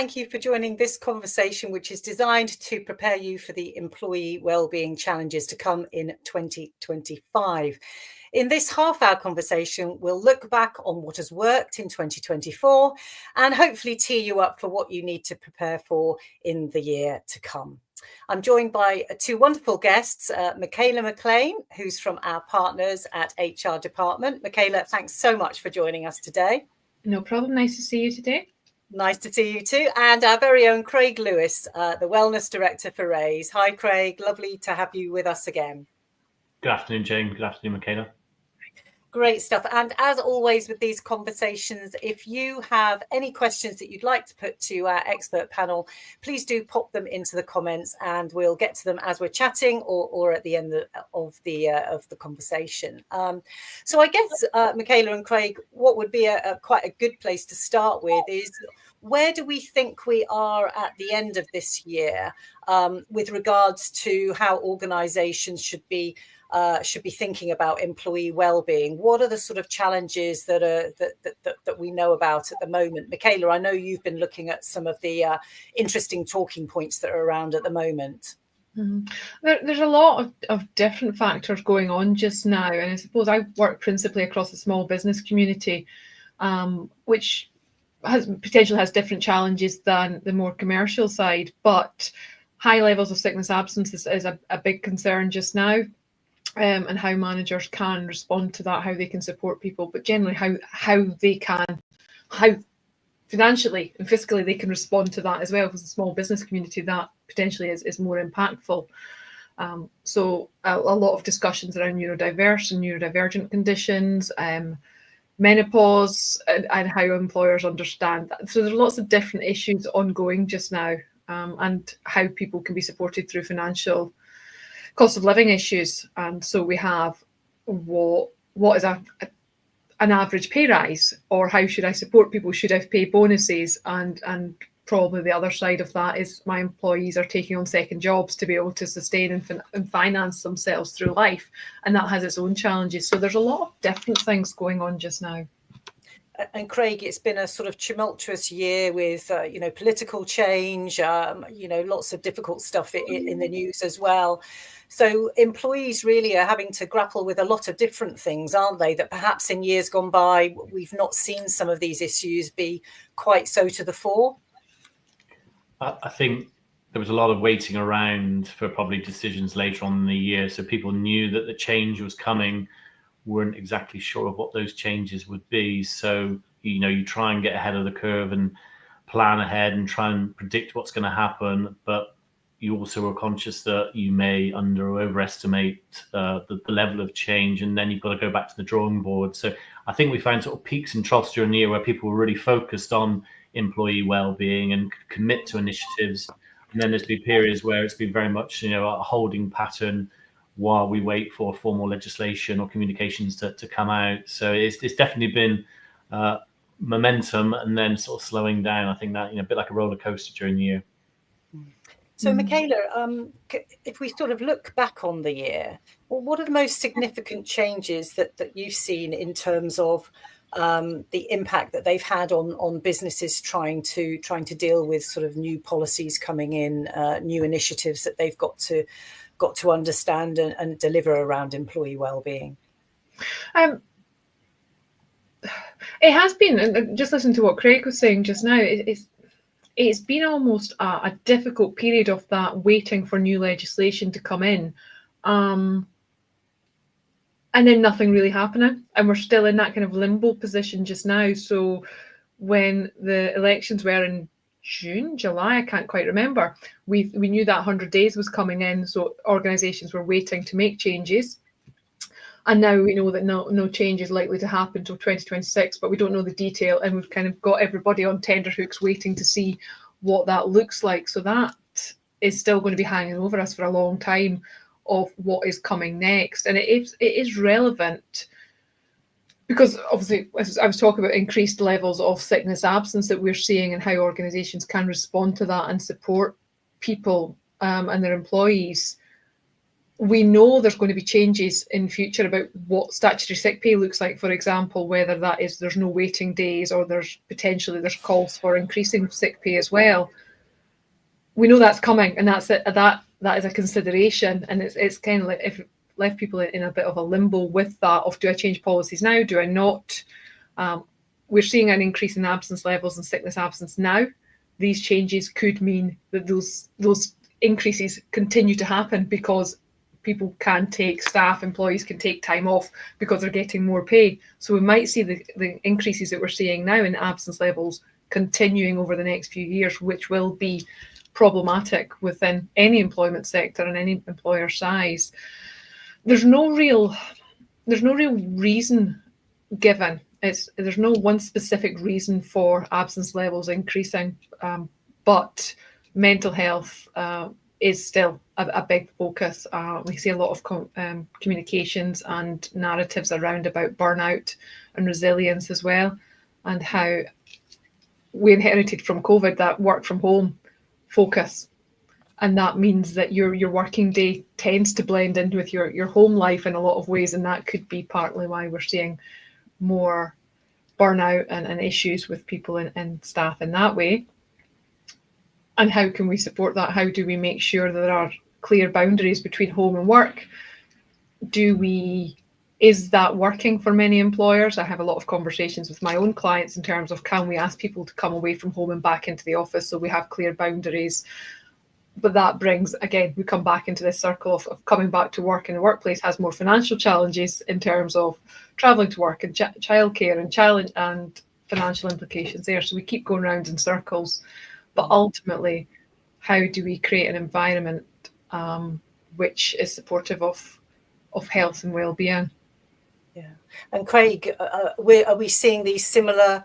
thank you for joining this conversation, which is designed to prepare you for the employee wellbeing challenges to come in 2025. In this half-hour conversation, we'll look back on what has worked in 2024 and hopefully tee you up for what you need to prepare for in the year to come. I'm joined by two wonderful guests, Michaela McLean, who's from our partners at HR Department. Michaela, thanks so much for joining us today. No problem. Nice to see you today. Nice to see you too. And our very own Craig Lewis, the Wellness Director for Raiys. Hi, Craig. Lovely to have you with us again. Good afternoon, Jane. Good afternoon, Michaela. Great stuff. And as always with these conversations, if you have any questions that you'd like to put to our expert panel, please do pop them into the comments and we'll get to them as we're chatting or at the end of the conversation. So I guess, Michaela and Craig, what would be quite a good place to start with is, where do we think we are at the end of this year with regards to how organisations should be thinking about employee well-being? What are the sort of challenges that we know about at the moment? Michaela, I know you've been looking at some of the interesting talking points that are around at the moment. Mm-hmm. There's a lot of different factors going on just now, and I suppose I work principally across the small business community, which potentially has different challenges than the more commercial side, but high levels of sickness absence is a big concern just now. And how managers can respond to that, how they can support people, but generally how financially and fiscally they can respond to that as well. Because the small business community, that potentially is more impactful. So a lot of discussions around neurodiverse and neurodivergent conditions, menopause, and how employers understand that. So there's lots of different issues ongoing just now, and how people can be supported through financial cost of living issues. And so we have what is an average pay rise, or how should I support people? Should I pay bonuses? And probably the other side of that is my employees are taking on second jobs to be able to sustain and finance themselves through life, and that has its own challenges. So there's a lot of different things going on just now. And Craig, it's been a sort of tumultuous year with, political change, lots of difficult stuff in the news as well. So employees really are having to grapple with a lot of different things, aren't they? That perhaps in years gone by, we've not seen some of these issues be quite so to the fore. I think there was a lot of waiting around for probably decisions later on in the year. So people knew that the change was coming, weren't exactly sure of what those changes would be. So, you try and get ahead of the curve and plan ahead and try and predict what's going to happen. But you also are conscious that you may under or overestimate the level of change, and then you've got to go back to the drawing board. So I think we found sort of peaks and troughs during the year where people were really focused on employee well-being and commit to initiatives. And then there's been periods where it's been very much, a holding pattern while we wait for formal legislation or communications to come out. So it's definitely been momentum and then sort of slowing down. I think that, a bit like a roller coaster during the year. So Michaela, if we sort of look back on the year, well, what are the most significant changes that you've seen in terms of the impact that they've had on businesses trying to deal with sort of new policies coming in, new initiatives that they've got to understand and deliver around employee well-being? It has been, and just listen to what Craig was saying just now, it's been almost a difficult period of that, waiting for new legislation to come in, and then nothing really happening, and we're still in that kind of limbo position just now. So when the elections were in June, July, I can't quite remember, we knew that 100 days was coming in, so organisations were waiting to make changes. And now we know that no change is likely to happen until 2026, but we don't know the detail, and we've kind of got everybody on tenterhooks waiting to see what that looks like. So that is still going to be hanging over us for a long time, of what is coming next. And it is relevant because obviously, as I was talking about, increased levels of sickness absence that we're seeing, and how organisations can respond to that and support people and their employees. We know there's going to be changes in future about what statutory sick pay looks like, for example, whether that is there's no waiting days or there's calls for increasing sick pay as well. We know that's coming, and that is a consideration, and it's kind of like if left people in a bit of a limbo with that of, do I change policies now, do I not? We're seeing an increase in absence levels and sickness absence now. These changes could mean that those increases continue to happen because people employees can take time off because they're getting more pay. So we might see the increases that we're seeing now in absence levels continuing over the next few years, which will be problematic within any employment sector and any employer size. There's no real reason given. There's no one specific reason for absence levels increasing, but mental health is still a big focus. We see a lot of communications and narratives around about burnout and resilience as well, and how we inherited from COVID that work from home focus. And that means that your working day tends to blend in with your home life in a lot of ways, and that could be partly why we're seeing more burnout and issues with people and staff in that way. And how can we support that? How do we make sure that there are clear boundaries between home and work? Is that working for many employers? I have a lot of conversations with my own clients in terms of, can we ask people to come away from home and back into the office so we have clear boundaries? But that brings, again, we come back into this circle of coming back to work in the workplace has more financial challenges in terms of travelling to work and childcare and financial implications there. So we keep going round in circles. But ultimately, how do we create an environment which is supportive of health and well-being? Yeah. And Craig, are we seeing these similar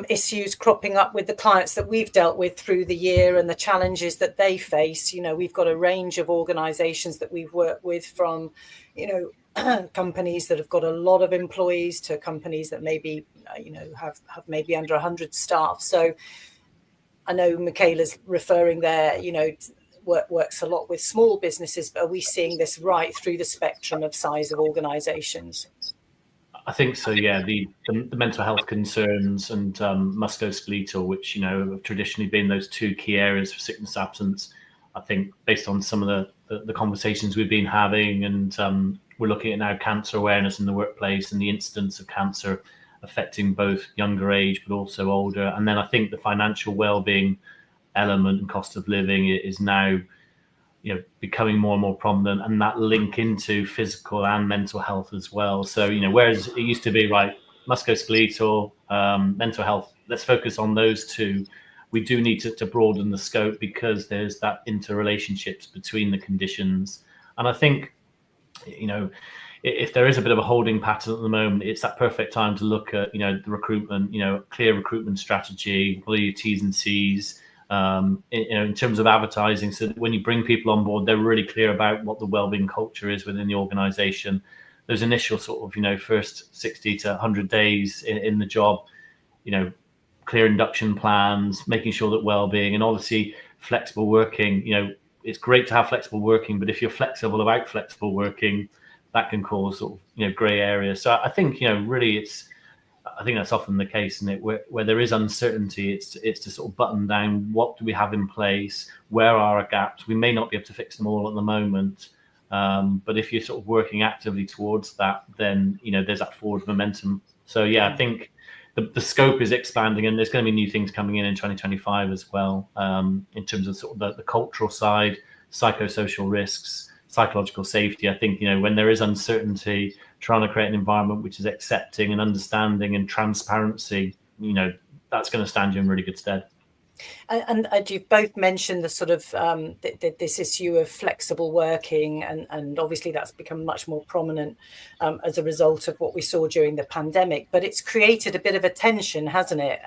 issues cropping up with the clients that we've dealt with through the year and the challenges that they face? You know, we've got a range of organisations that we've worked with, from, you know, companies that have got a lot of employees to companies that maybe, you know, have maybe under 100 staff. So I know Michaela's referring there, you know, works a lot with small businesses, but are we seeing this right through the spectrum of size of organisations? I think so, yeah. The mental health concerns and musculoskeletal, which, you know, have traditionally been those two key areas for sickness absence. I think based on some of the conversations we've been having, and we're looking at now cancer awareness in the workplace and the incidence of cancer affecting both younger age but also older. And then I think the financial well-being element and cost of living is now, you know, becoming more and more prominent, and that link into physical and mental health as well. So, you know, whereas it used to be right, musculoskeletal, mental health, let's focus on those two, we do need to broaden the scope, because there's that interrelationships between the conditions. And I think, you know, if there is a bit of a holding pattern at the moment, it's that perfect time to look at, you know, the recruitment, you know, clear recruitment strategy, what are your T's and C's, you know, in terms of advertising, so that when you bring people on board, they're really clear about what the wellbeing culture is within the organization. Those initial sort of, you know, first 60 to 100 days in the job, you know, clear induction plans, making sure that wellbeing, and obviously flexible working, you know, it's great to have flexible working, but if you're flexible about flexible working, that can cause sort of, you know, grey areas. So I think, you know, really I think that's often the case, isn't it? Where there is uncertainty, it's to sort of button down what do we have in place, where are our gaps. We may not be able to fix them all at the moment, but if you're sort of working actively towards that, then, you know, there's that forward momentum. So yeah, I think the scope is expanding, and there's going to be new things coming in 2025 as well, in terms of sort of the cultural side, psychosocial risks, psychological safety. I think, you know, when there is uncertainty, trying to create an environment which is accepting and understanding and transparency, you know, that's going to stand you in really good stead. And you've both mentioned the sort of this issue of flexible working, and obviously that's become much more prominent as a result of what we saw during the pandemic. But it's created a bit of a tension, hasn't it,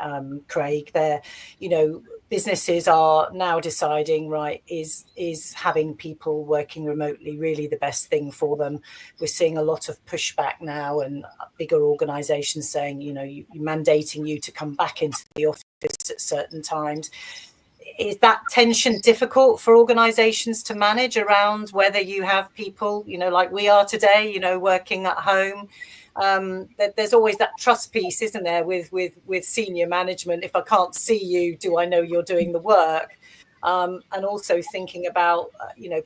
Craig? There, you know, businesses are now deciding, right, is having people working remotely really the best thing for them? We're seeing a lot of pushback now, and bigger organisations saying, you know, mandating you to come back into the office at certain times. is that tension difficult for organizations to manage around whether you have people, like we are today, working at home? There's always that trust piece, isn't there, with senior management? If I can't see you, do I know you're doing the work? And also thinking about,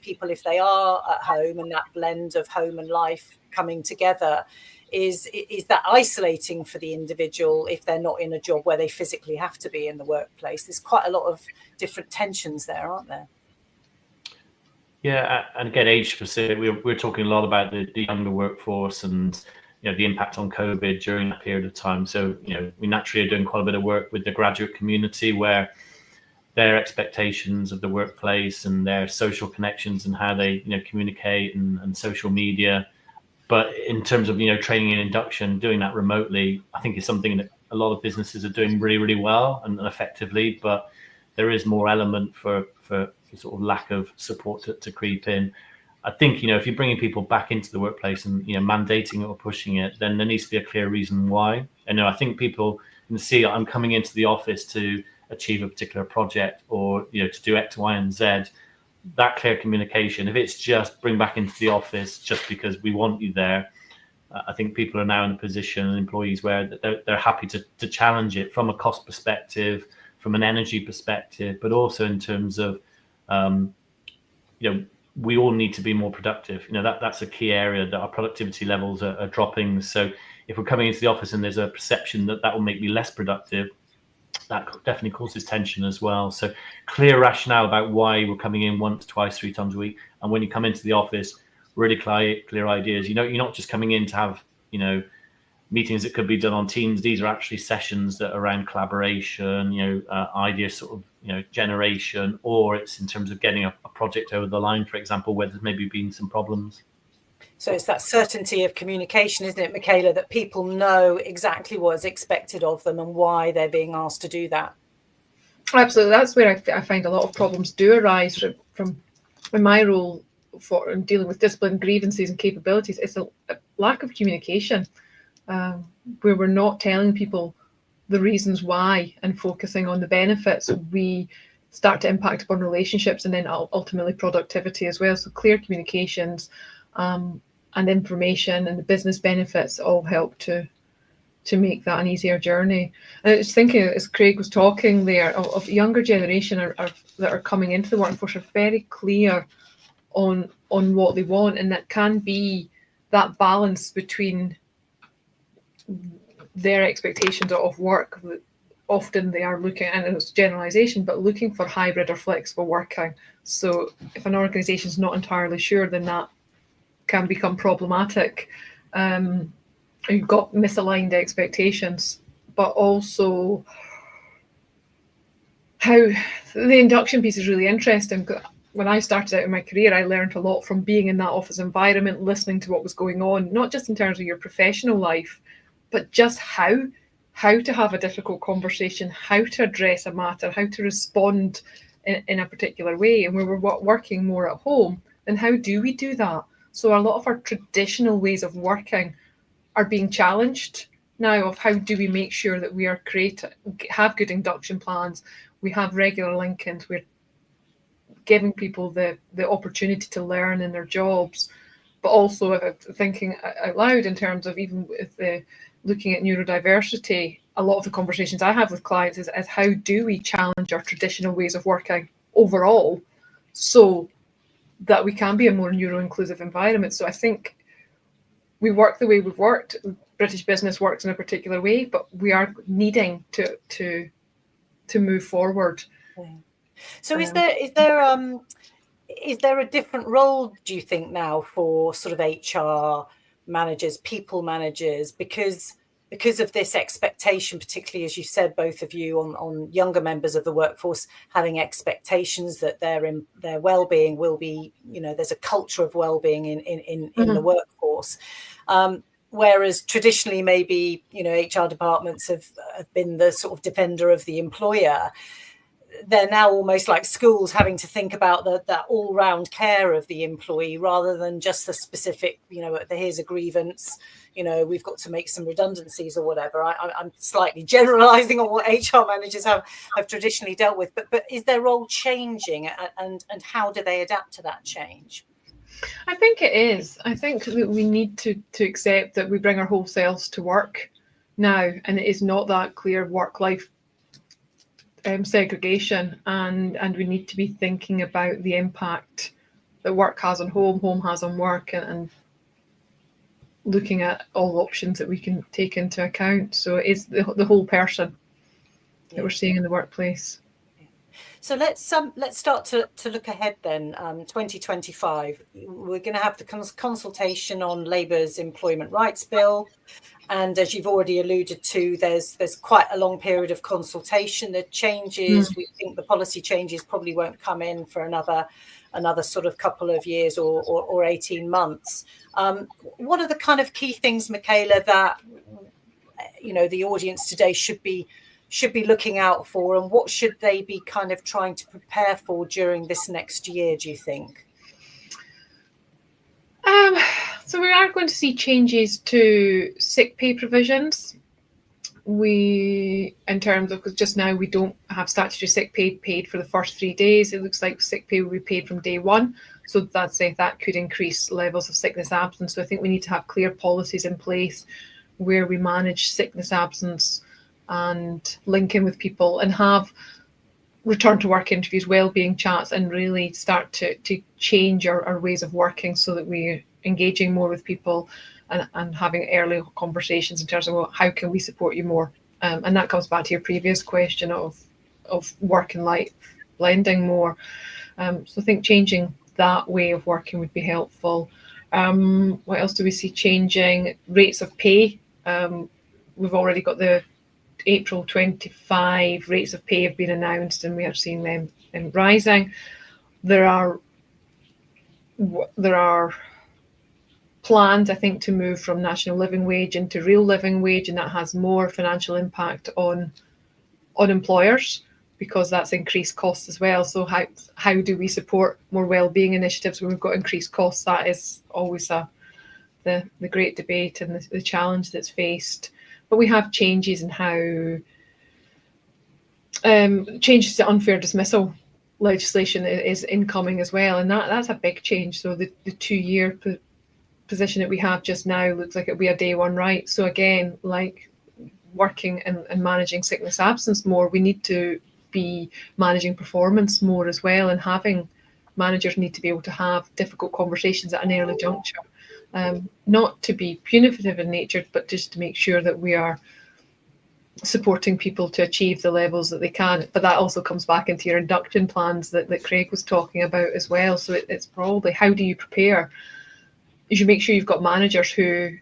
people, if they are at home, and that blend of home and life coming together, is that isolating for the individual if they're not in a job where they physically have to be in the workplace? There's quite a lot of different tensions there, aren't there? Yeah, and again, age specific, we're talking a lot about the younger workforce and the impact on COVID during that period of time. So we naturally are doing quite a bit of work with the graduate community, where their expectations of the workplace and their social connections and how they communicate and social media. But in terms of training and induction, doing that remotely, I think is something that a lot of businesses are doing really, really well and effectively. But there is more element for sort of lack of support to creep in. I think if you're bringing people back into the workplace and mandating it or pushing it, then there needs to be a clear reason why. And I think people can see I'm coming into the office to achieve a particular project or to do X, Y, and Z. That clear communication. If it's just bring back into the office just because we want you there, I think people are now in a position, and employees, where they're happy to challenge it from a cost perspective, from an energy perspective, but also in terms of we all need to be more productive. That's a key area, that our productivity levels are dropping. So if we're coming into the office and there's a perception that will make me less productive, that definitely causes tension as well. So clear rationale about why we're coming in once, twice, 3 times a week. And when you come into the office, really clear ideas. You're not just coming in to have, meetings that could be done on Teams. These are actually sessions that are around collaboration, idea sort of, generation, or it's in terms of getting a project over the line, for example, where there's maybe been some problems. So it's that certainty of communication, isn't it, Michaela, that people know exactly what is expected of them and why they're being asked to do that? Absolutely. That's where I find a lot of problems do arise from in my role for dealing with discipline, grievances and capabilities. It's a lack of communication, where we're not telling people the reasons why and focusing on the benefits. We start to impact upon relationships and then ultimately productivity as well. So clear communications and information and the business benefits all help to make that an easier journey. And I was thinking, as Craig was talking there, of younger generation that are coming into the workforce are very clear on what they want, and that can be that balance between their expectations of work. Often they are looking, and it's generalization, but looking for hybrid or flexible working. So if an organisation is not entirely sure, then that can become problematic. You've got misaligned expectations, but also how the induction piece is really interesting. When I started out in my career, I learned a lot from being in that office environment, listening to what was going on, not just in terms of your professional life, but just how to have a difficult conversation, how to address a matter, how to respond in a particular way. And we were working more at home, then how do we do that? So a lot of our traditional ways of working are being challenged now, of how do we make sure that we are have good induction plans, we have regular link-ins, we're giving people the opportunity to learn in their jobs, but also thinking out loud in terms of even with looking at neurodiversity. A lot of the conversations I have with clients is how do we challenge our traditional ways of working overall so that we can be a more neuro-inclusive environment. So I think we work the way we've worked. British business works in a particular way, but we are needing to move forward. So is there a different role, do you think, now for sort of HR managers, people managers, because of this expectation, particularly as you said, both of you, on younger members of the workforce having expectations that their well-being will be, there's a culture of well-being in the workforce. Whereas traditionally, maybe, HR departments have been the sort of defender of the employer. they're now almost like schools having to think about that all-round care of the employee rather than just the specific, here's a grievance, we've got to make some redundancies or whatever. I'm slightly generalizing on what HR managers have traditionally dealt with, but is their role changing, and how do they adapt to that change? I think it is. I think that we need to accept that we bring our whole selves to work now, and it is not that clear work-life segregation, and we need to be thinking about the impact that work has on home has on work, and looking at all options that we can take into account. So it is the whole person that we're seeing in the workplace. So let's start to look ahead then. 2025, we're going to have the consultation on Labour's Employment Rights Bill, and as you've already alluded to, there's quite a long period of consultation. The changes, we think the policy changes probably won't come in for another sort of couple of years or 18 months. What are the kind of key things, Michaela, that the audience today should be looking out for, and what should they be kind of trying to prepare for during this next year, do you think? So we are going to see changes to sick pay provisions. In terms of, because just now we don't have statutory sick pay paid for the first 3 days. It looks like sick pay will be paid from day one. So that could increase levels of sickness absence. So I think we need to have clear policies in place where we manage sickness absence and link in with people and have return to work interviews, wellbeing chats, and really start to change our ways of working so that we're engaging more with people and having early conversations in terms of, well, how can we support you more? And that comes back to your previous question of work and life blending more. So I think changing that way of working would be helpful. What else do we see changing? Rates of pay. We've already got the April 25 rates of pay have been announced, and we are seeing them rising. There are plans, I think, to move from national living wage into real living wage, and that has more financial impact on employers because that's increased costs as well. So how do we support more wellbeing initiatives when we've got increased costs? That is always the great debate and the challenge that's faced. But we have changes in how changes to unfair dismissal legislation is incoming as well, and that's a big change. So the 2-year position that we have just now looks like it'll be a day one right. So again, like working and managing sickness absence more, we need to be managing performance more as well, and having managers need to be able to have difficult conversations at an early juncture. Not to be punitive in nature, but just to make sure that we are supporting people to achieve the levels that they can. But that also comes back into your induction plans that Craig was talking about as well. So it's probably, how do you prepare? You should make sure you've got managers who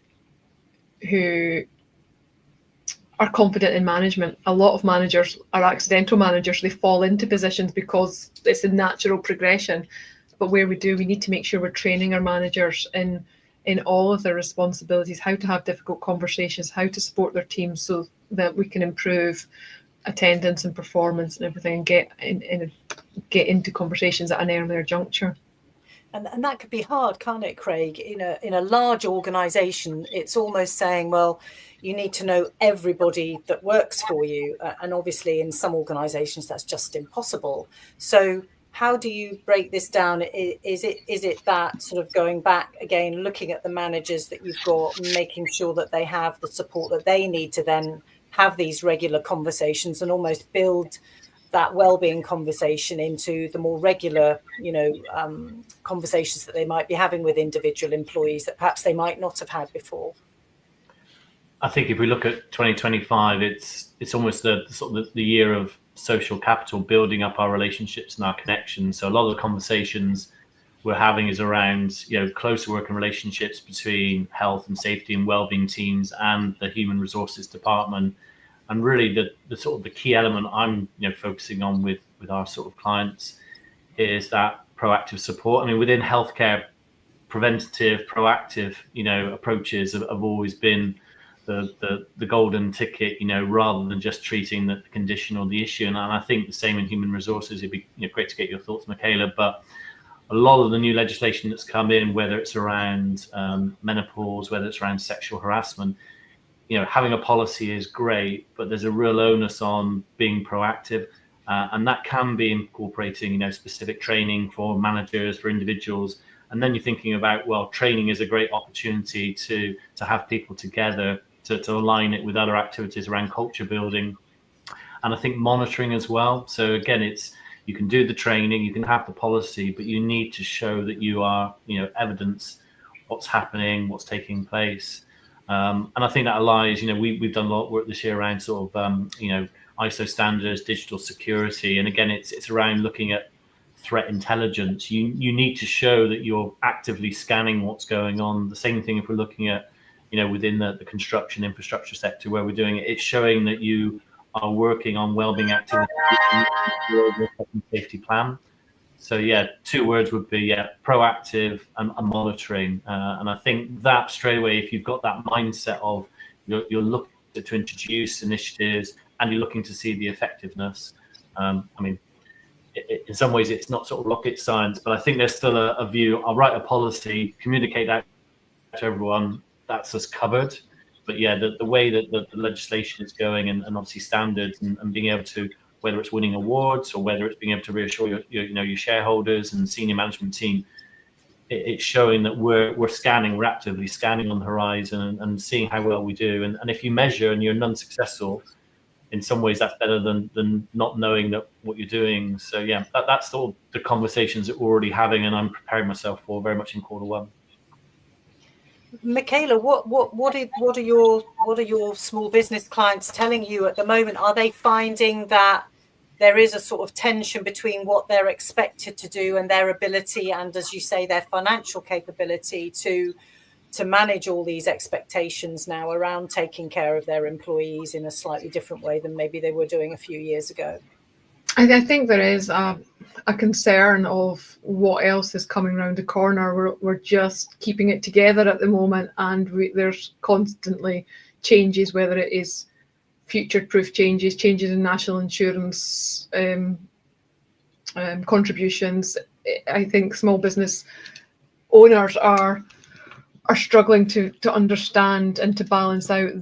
are confident in management. A lot of managers are accidental managers. They fall into positions because it's a natural progression. But where we need to make sure we're training our managers in all of their responsibilities, how to have difficult conversations, how to support their teams so that we can improve attendance and performance and everything, and get into conversations at an earlier juncture. And that could be hard, can't it, Craig? In a large organisation, it's almost saying, well, you need to know everybody that works for you. And obviously in some organisations, that's just impossible. So how do you break this down? Is it that sort of going back again, looking at the managers that you've got, making sure that they have the support that they need to then have these regular conversations and almost build that wellbeing conversation into the more regular, conversations that they might be having with individual employees that perhaps they might not have had before? I think if we look at 2025, it's almost the sort of the year of social capital, building up our relationships and our connections. So a lot of the conversations we're having is around, closer working relationships between health and safety and wellbeing teams and the human resources department. And really the sort of the key element I'm focusing on with our sort of clients is that proactive support. I mean, within healthcare, preventative, proactive, approaches have always been the golden ticket, rather than just treating the condition or the issue. And I think the same in human resources. It'd be great to get your thoughts, Michaela. But a lot of the new legislation that's come in, whether it's around menopause, whether it's around sexual harassment, having a policy is great, but there's a real onus on being proactive. And that can be incorporating, specific training for managers, for individuals. And then you're thinking about, well, training is a great opportunity to have people together, to align it with other activities around culture building. And I think monitoring as well. So again, you can do the training, you can have the policy, but you need to show that you are, evidence what's happening, what's taking place. And I think that allies, we've done a lot of work this year around sort of, ISO standards, digital security. And again, it's around looking at threat intelligence. You need to show that you're actively scanning what's going on. The same thing if we're looking at, within the construction infrastructure sector where we're doing it, it's showing that you are working on wellbeing activities and safety plan. So yeah, 2 words would be proactive and monitoring. And I think that straight away, if you've got that mindset of you're looking to introduce initiatives and you're looking to see the effectiveness. In some ways it's not sort of rocket science, but I think there's still a view. I'll write a policy, communicate that to everyone. That's us covered. But yeah, the way that the legislation is going and obviously standards and being able to, whether it's winning awards or whether it's being able to reassure your shareholders and senior management team, it's showing that we're actively scanning on the horizon and seeing how well we do. And if you measure and you're unsuccessful, in some ways that's better than not knowing that what you're doing. So yeah, that's sort of the conversations that we're already having, and I'm preparing myself for very much in Q1. Michaela, what are your small business clients telling you at the moment? Are they finding that there is a sort of tension between what they're expected to do and their ability, and as you say, their financial capability to manage all these expectations now around taking care of their employees in a slightly different way than maybe they were doing a few years ago? I think there is a concern of what else is coming around the corner. We're just keeping it together at the moment, and there's constantly changes, whether it is future-proof changes in national insurance contributions. I think small business owners are struggling to understand and to balance out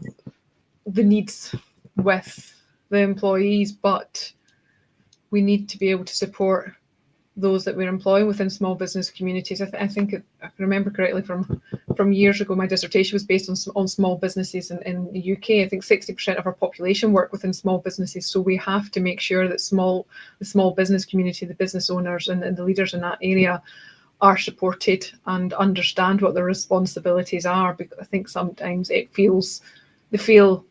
the needs with the employees, but we need to be able to support those that we're employing within small business communities. I think if I can remember correctly from years ago, my dissertation was based on small businesses in the UK. I think 60% of our population work within small businesses. So we have to make sure that the small business community, the business owners and the leaders in that area are supported and understand what their responsibilities are. Because I think sometimes they feel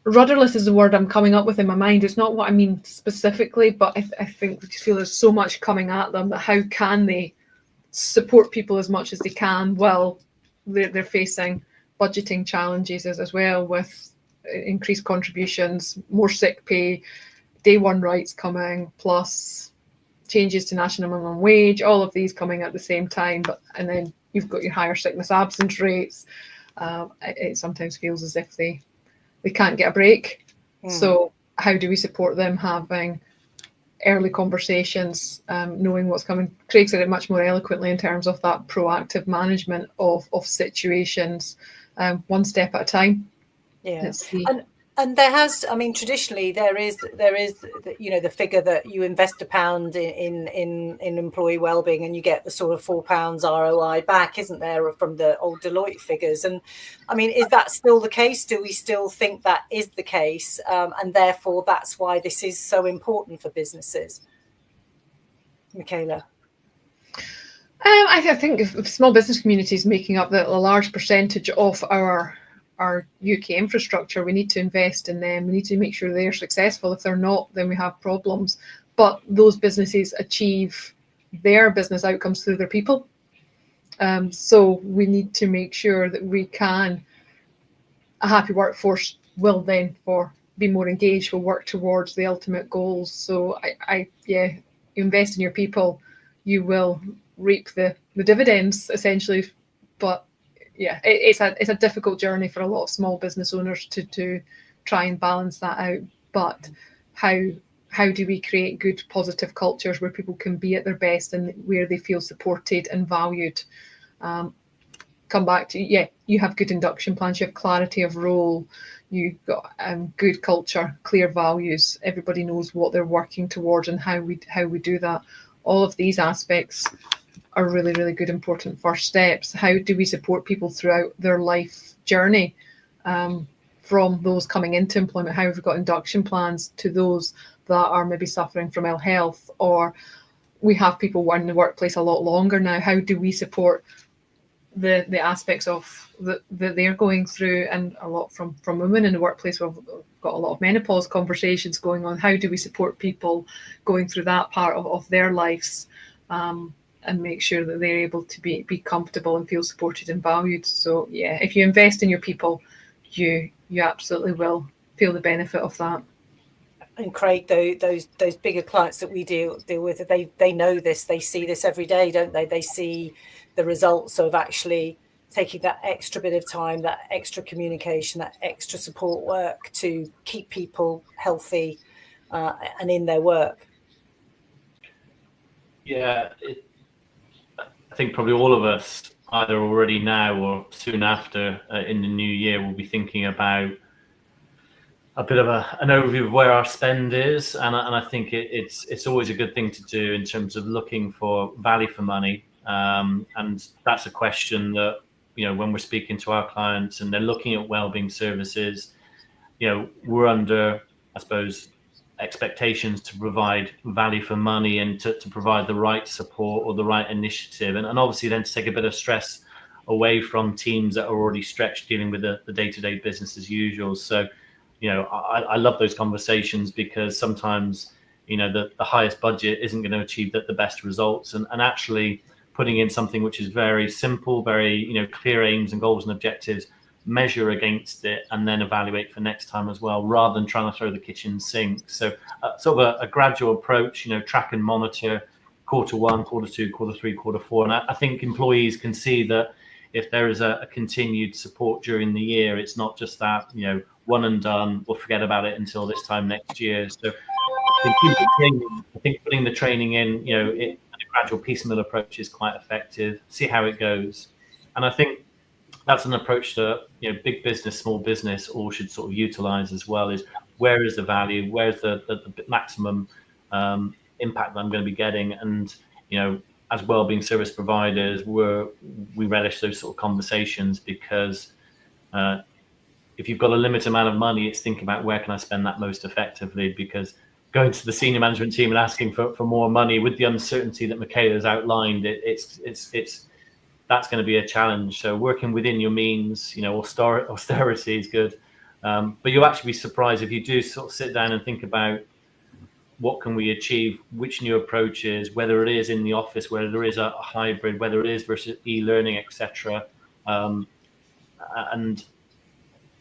rudderless is the word I'm coming up with in my mind. It's not what I mean specifically, but I think they just feel there's so much coming at them that how can they support people as much as they can while they're facing budgeting challenges as well, with increased contributions, more sick pay, day one rights coming, plus changes to national minimum wage, all of these coming at the same time. And then you've got your higher sickness absence rates. It sometimes feels as if they can't get a break. So how do we support them having early conversations, knowing what's coming? Craig said it much more eloquently in terms of that proactive management of situations, one step at a time. Yeah. And there has, traditionally there is, the figure that you invest £1 in employee wellbeing and you get the sort of £4 ROI back, isn't there, from the old Deloitte figures? And is that still the case? Do we still think that is the case? And therefore that's why this is so important for businesses? Michaela? I think if small business communities making up a large percentage of our UK infrastructure, we need to invest in them. We need to make sure they're successful. If they're not, then we have problems. But those businesses achieve their business outcomes through their people. So we need to make sure that a happy workforce will then be more engaged, will work towards the ultimate goals. So you invest in your people, you will reap the dividends essentially. But yeah, it's a difficult journey for a lot of small business owners to try and balance that out. But how do we create good, positive cultures where people can be at their best and where they feel supported and valued? Come back to, yeah, you have good induction plans, you have clarity of role, you've got good culture, clear values, everybody knows what they're working towards and how we do that. All of these aspects are really, really good, important first steps. How do we support people throughout their life journey, from those coming into employment? How have we got induction plans to those that are maybe suffering from ill health, or we have people in the workplace a lot longer now? How do we support the aspects of that they're going through? And a lot from women in the workplace, we've got a lot of menopause conversations going on. How do we support people going through that part of their lives, and make sure that they're able to be comfortable and feel supported and valued? So yeah, if you invest in your people, you absolutely will feel the benefit of that. And Craig, those bigger clients that we deal with, they know this, they see this every day, don't they? They see the results of actually taking that extra bit of time, that extra communication, that extra support work to keep people healthy and in their work. Yeah, I think probably all of us, either already now or soon after in the new year, will be thinking about a bit of an overview of where our spend is, and I think it's always a good thing to do in terms of looking for value for money, and that's a question that, you know, when we're speaking to our clients and they're looking at wellbeing services, you know, we're under, I suppose, expectations to provide value for money and to provide the right support or the right initiative, and obviously then to take a bit of stress away from teams that are already stretched dealing with the day-to-day business as usual. So, you know, I love those conversations, because sometimes, you know, the highest budget isn't going to achieve the best results, and actually putting in something which is very simple, very, you know, clear aims and goals and objectives, measure against it, and then evaluate for next time as well, rather than trying to throw the kitchen sink. So sort of a gradual approach, you know, track and monitor quarter one, quarter two, quarter three, quarter four. And I think employees can see that if there is a continued support during the year, it's not just that, you know, one and done, we'll forget about it until this time next year. So I think putting the training in, you know, a gradual piecemeal approach is quite effective. See how it goes. And I think that's an approach that, you know, big business, small business all should sort of utilize as well, is where is the value, where's the maximum impact that I'm going to be getting. And, you know, as wellbeing service providers, we relish those sort of conversations, because if you've got a limited amount of money, it's thinking about where can I spend that most effectively, because going to the senior management team and asking for more money with the uncertainty that Michaela's outlined, it's that's going to be a challenge. So working within your means, you know, austerity is good, but you'll actually be surprised if you do sort of sit down and think about what can we achieve, which new approaches, whether it is in the office, whether there is a hybrid, whether it is versus e-learning, etc. And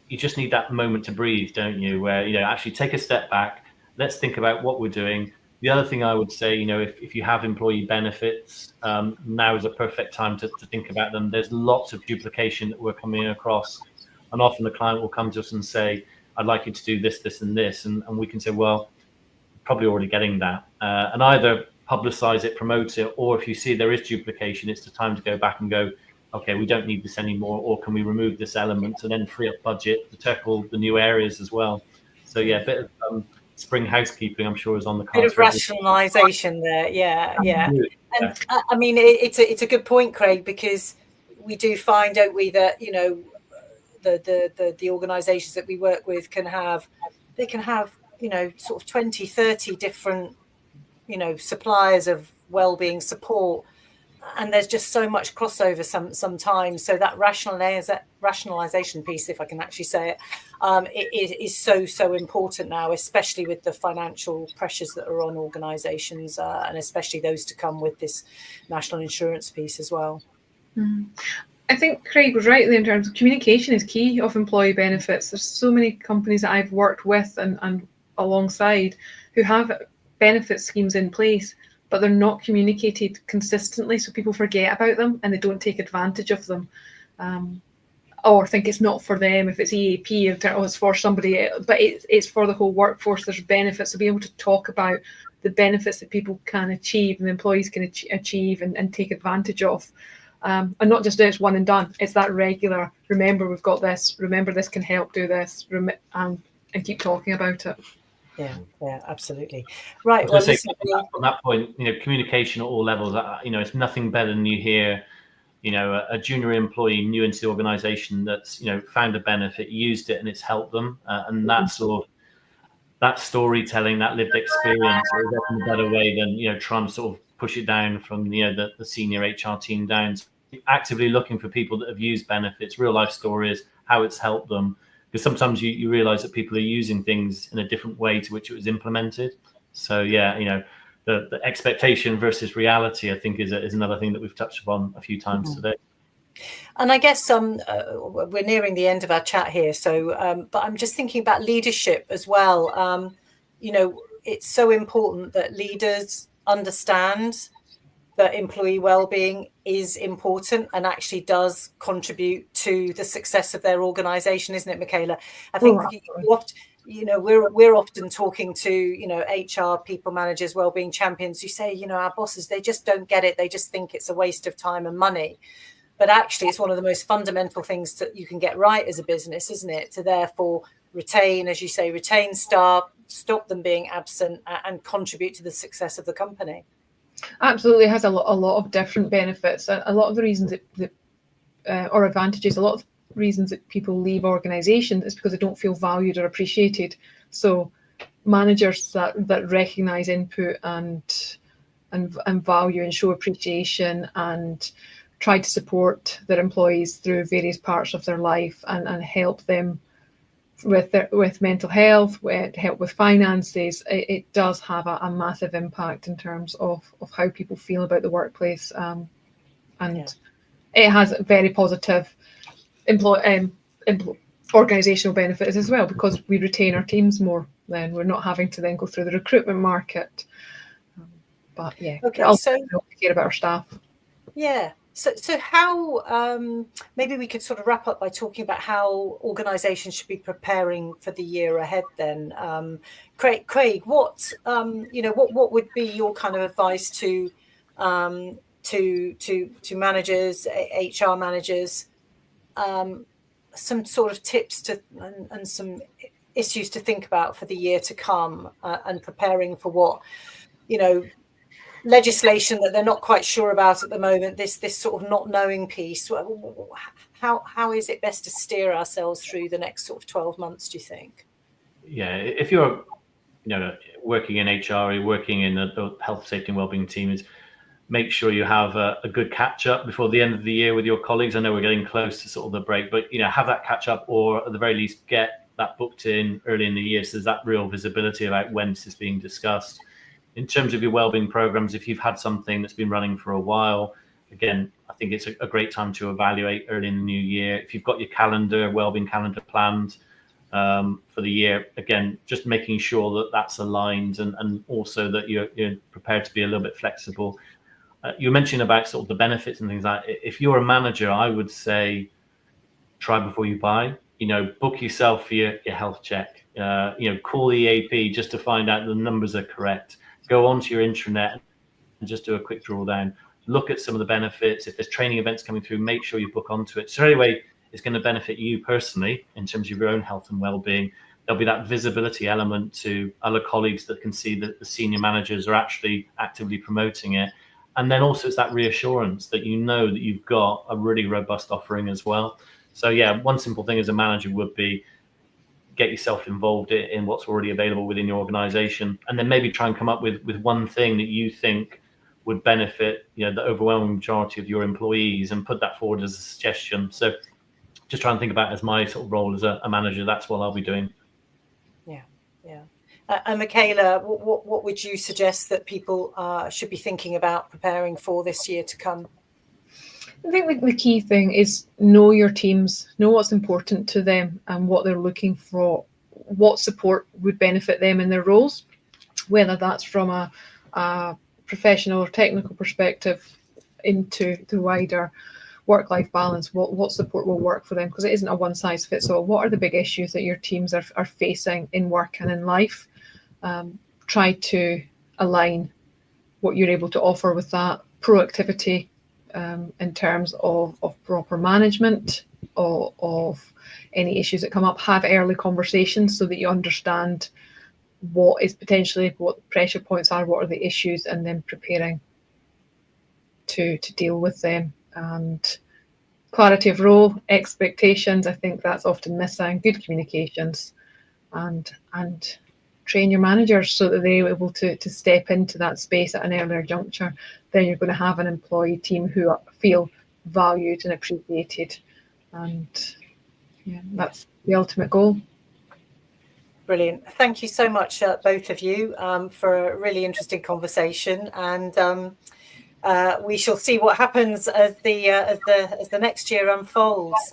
you just need that moment to breathe, don't you? Where, you know, actually take a step back. Let's think about what we're doing. The other thing I would say, you know, if you have employee benefits, now is a perfect time to think about them. There's lots of duplication that we're coming across. And often the client will come to us and say, I'd like you to do this, this, and this. And we can say, well, probably already getting that. And either publicize it, promote it, or if you see there is duplication, it's the time to go back and go, okay, we don't need this anymore, or can we remove this element and then free up budget to tackle the new areas as well. So yeah, a bit of spring housekeeping, I'm sure, is on the cards. Bit of rationalisation there, yeah. And I mean, it's a good point, Craig, because we do find, don't we, that, you know, the organisations that we work with can have, you know, sort of 20, 30 different, you know, suppliers of wellbeing support, and there's just so much crossover sometimes. So that rationalisation piece, if I can actually say it, it is so important now, especially with the financial pressures that are on organisations, and especially those to come with this national insurance piece as well. I think Craig was right there in terms of communication is key of employee benefits. There's so many companies that I've worked with and alongside who have benefit schemes in place, but they're not communicated consistently, so people forget about them and they don't take advantage of them. or think it's not for them. If it's EAP, it's for somebody, but it's for the whole workforce. There's benefits to be able to talk about the benefits that people can achieve and the employees can achieve and take advantage of. And not just it's one and done. It's that regular, remember we've got this, remember this can help do this, and keep talking about it. Yeah, absolutely. Right. Well, on that point, communication at all levels, it's nothing better than you hear, a junior employee new into the organization that's, found a benefit, used it, and it's helped them. And that sort of, that storytelling, that lived experience is often a better way than, trying to sort of push it down from, the senior HR team down. So actively looking for people that have used benefits, real life stories, how it's helped them. Because sometimes you realize that people are using things in a different way to which it was implemented. So the expectation versus reality, I think, is another thing that we've touched upon a few times today. And I guess we're nearing the end of our chat here. So, but I'm just thinking about leadership as well. It's so important that leaders understand that employee well-being is important and actually does contribute to the success of their organisation, isn't it, Michaela? I think we're often talking to HR people managers, well-being champions who say our bosses, they just don't get it. They just think it's a waste of time and money. But actually, it's one of the most fundamental things that you can get right as a business, isn't it? To therefore retain, as you say, retain staff, stop them being absent, and contribute to the success of the company. Absolutely, it has a lot of different benefits. A lot of the reasons or advantages, a lot of reasons that people leave organisations is because they don't feel valued or appreciated. So managers that recognise input and value and show appreciation and try to support their employees through various parts of their life and help them with mental health, help with finances, it does have a massive impact in terms of how people feel about the workplace, and it has very positive organisational benefits as well, because we retain our teams more. Then we're not having to then go through the recruitment market. But also care about our staff. Yeah. So how, maybe we could sort of wrap up by talking about how organisations should be preparing for the year ahead then. Craig, what would be your kind of advice to managers, HR managers, some sort of tips and some issues to think about for the year to come, and preparing for what, legislation that they're not quite sure about at the moment, this sort of not knowing piece. How is it best to steer ourselves through the next sort of 12 months, do you think? Yeah, if you're working in HR, you're working in the health, safety and wellbeing team, is make sure you have a good catch up before the end of the year with your colleagues. I know we're getting close to sort of the break, but have that catch up, or at the very least get that booked in early in the year, so there's that real visibility about when this is being discussed. In terms of your wellbeing programs, if you've had something that's been running for a while, again, I think it's a great time to evaluate early in the new year. If you've got your wellbeing calendar planned for the year, again, just making sure that that's aligned, and also that you're prepared to be a little bit flexible. You mentioned about sort of the benefits and things like that. If you're a manager, I would say try before you buy. Book yourself for your health check. Call the EAP just to find out the numbers are correct. Go onto your intranet and just do a quick drill down. Look at some of the benefits. If there's training events coming through, make sure you book onto it. So anyway, it's going to benefit you personally in terms of your own health and well-being. There'll be that visibility element to other colleagues that can see that the senior managers are actually actively promoting it. And then also it's that reassurance that that you've got a really robust offering as well. So yeah, one simple thing as a manager would be get yourself involved in what's already available within your organization, and then maybe try and come up with one thing that you think would benefit the overwhelming majority of your employees, and put that forward as a suggestion. So just try and think about, as my sort of role as a manager, that's what I'll be doing. Yeah. And Michaela, what would you suggest that people should be thinking about preparing for this year to come? I think the key thing is know your teams, know what's important to them and what they're looking for, what support would benefit them in their roles, whether that's from a professional or technical perspective into the wider work-life balance, what support will work for them, because it isn't a one-size-fits-all. What are the big issues that your teams are facing in work and in life? Try to align what you're able to offer with that. Proactivity in terms of proper management of any issues that come up. Have early conversations so that you understand what is potentially, what the pressure points are, what are the issues, and then preparing to deal with them. And clarity of role, expectations, I think that's often missing. Good communications, and train your managers so that they're able to step into that space at an earlier juncture. Then you're going to have an employee team who feel valued and appreciated, and yeah, that's the ultimate goal. Brilliant. Thank you so much, both of you, for a really interesting conversation, and we shall see what happens as the next year unfolds.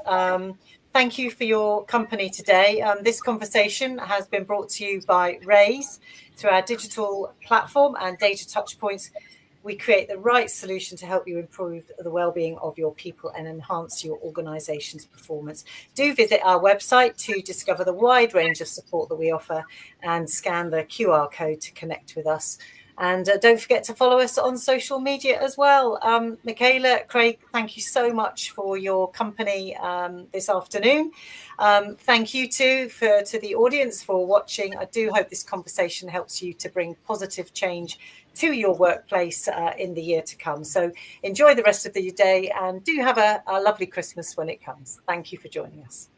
Thank you for your company today. This conversation has been brought to you by Raiys through our digital platform and data touchpoints. We create the right solution to help you improve the well-being of your people and enhance your organisation's performance. Do visit our website to discover the wide range of support that we offer and scan the QR code to connect with us. And don't forget to follow us on social media as well. Michaela, Craig, thank you so much for your company this afternoon. Thank you too to the audience for watching. I do hope this conversation helps you to bring positive change to your workplace in the year to come. So enjoy the rest of the day and do have a lovely Christmas when it comes. Thank you for joining us.